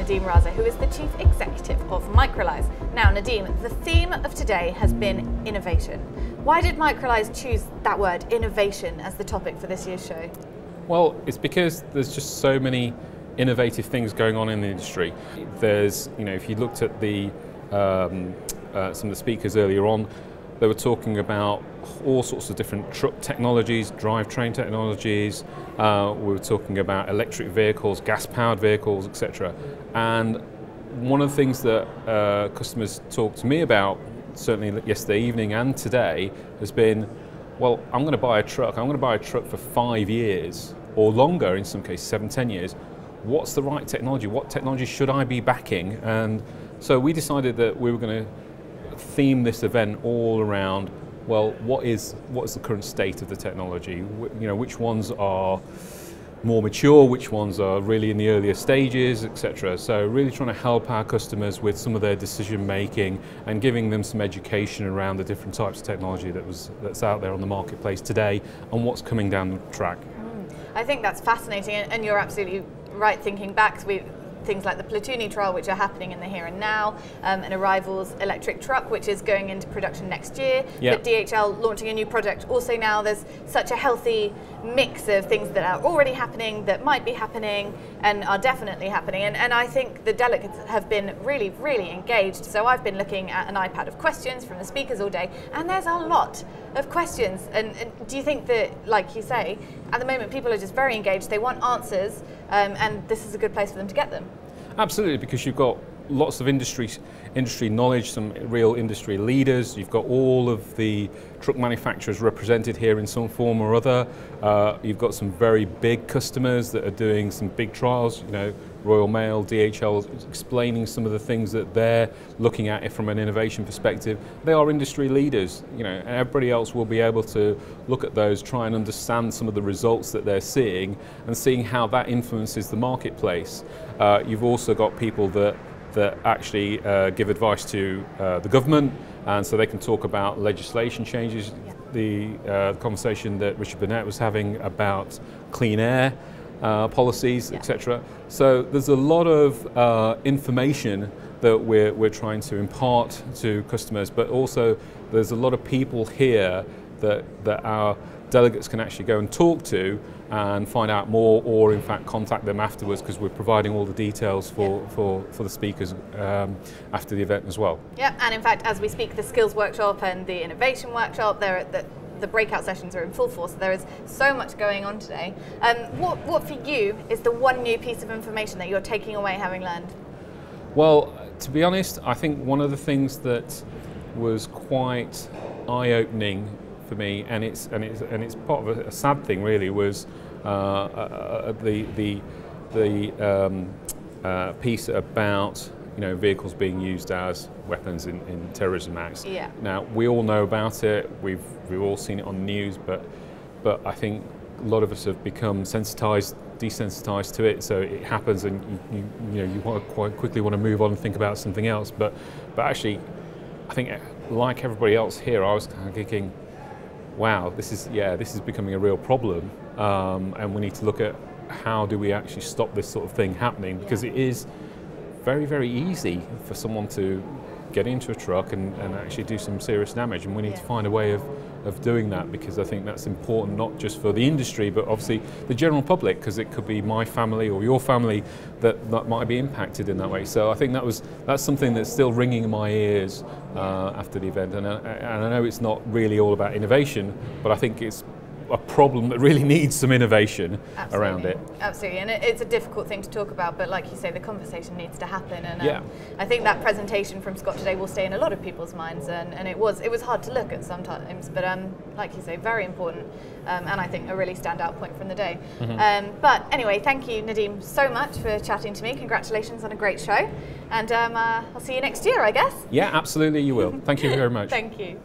Nadeem Raza, who is the Chief Executive of Microlise. Now Nadeem, the theme of today has been innovation. Why did Microlise choose that word, innovation, as the topic for this year's show? Well, it's because there's just so many innovative things going on in the industry. There's, if you looked at the some of the speakers earlier on, they were talking about all sorts of different truck technologies, drivetrain technologies. We were talking about electric vehicles, gas-powered vehicles, etc. And one of the things that customers talked to me about, certainly yesterday evening and today, has been, well, I'm going to buy a truck. I'm going to buy a truck for 5 years or longer, in some cases 7-10 years. What's the right technology? What technology should I be backing? And so we decided that we were going to theme this event all around, well, what is the current state of the technology? Which ones are more mature, which ones are really in the earlier stages, etc. So really trying to help our customers with some of their decision making and giving them some education around the different types of technology that's out there on the marketplace today and what's coming down the track. I think that's fascinating, and you're absolutely right. Thinking back, things like the Platoony trial, which are happening in the here and now, and Arrival's electric truck, which is going into production next year. Yep. But DHL launching a new project also now. There's such a healthy mix of things that are already happening, that might be happening, and are definitely happening. And I think the delegates have been really, really engaged. So I've been looking at an iPad of questions from the speakers all day, and there's a lot of questions. And do you think that, like you say, at the moment people are just very engaged, they want answers, and this is a good place for them to get them? Absolutely, because you've got lots of industry knowledge, some real industry leaders. You've got all of the truck manufacturers represented here in some form or other. You've got some very big customers that are doing some big trials. Royal Mail, DHL, explaining some of the things that they're looking at from an innovation perspective. They are industry leaders, and everybody else will be able to look at those, try and understand some of the results that they're seeing and seeing how that influences the marketplace. You've also got people that actually give advice to the government, and so they can talk about legislation changes. Yeah. The conversation that Richard Burnett was having about clean air policies, yeah, etc. So there's a lot of information that we're trying to impart to customers, but also there's a lot of people here that our delegates can actually go and talk to and find out more, or in fact contact them afterwards, because we're providing all the details for the speakers after the event as well. Yeah, and in fact, as we speak, the skills workshop and the innovation workshop, the breakout sessions are in full force. There is so much going on today. What for you is the one new piece of information that you're taking away having learned? Well, to be honest, I think one of the things that was quite eye-opening for me, and it's part of a sad thing really, was the piece about vehicles being used as weapons in terrorism acts. Yeah. Now we all know about it. We've all seen it on the news, but I think a lot of us have become desensitized to it. So it happens, and you quite quickly want to move on and think about something else. But actually, I think like everybody else here, I was kind of thinking, wow, this is becoming a real problem, and we need to look at how do we actually stop this sort of thing happening, because it is very, very easy for someone to get into a truck and actually do some serious damage, and we need to find a way of doing that, because I think that's important, not just for the industry but obviously the general public, because it could be my family or your family that might be impacted in that way. So I think that's something that's still ringing in my ears after the event, and I know it's not really all about innovation, but I think it's a problem that really needs some innovation around it. Absolutely, and it's a difficult thing to talk about, but like you say, the conversation needs to happen, and yeah. I think that presentation from Scott today will stay in a lot of people's minds, and it was hard to look at sometimes, but like you say, very important, and I think a really standout point from the day. Mm-hmm. But anyway, thank you, Nadeem, so much for chatting to me. Congratulations on a great show, and I'll see you next year, I guess. Yeah, absolutely, you will. Thank you very much. Thank you.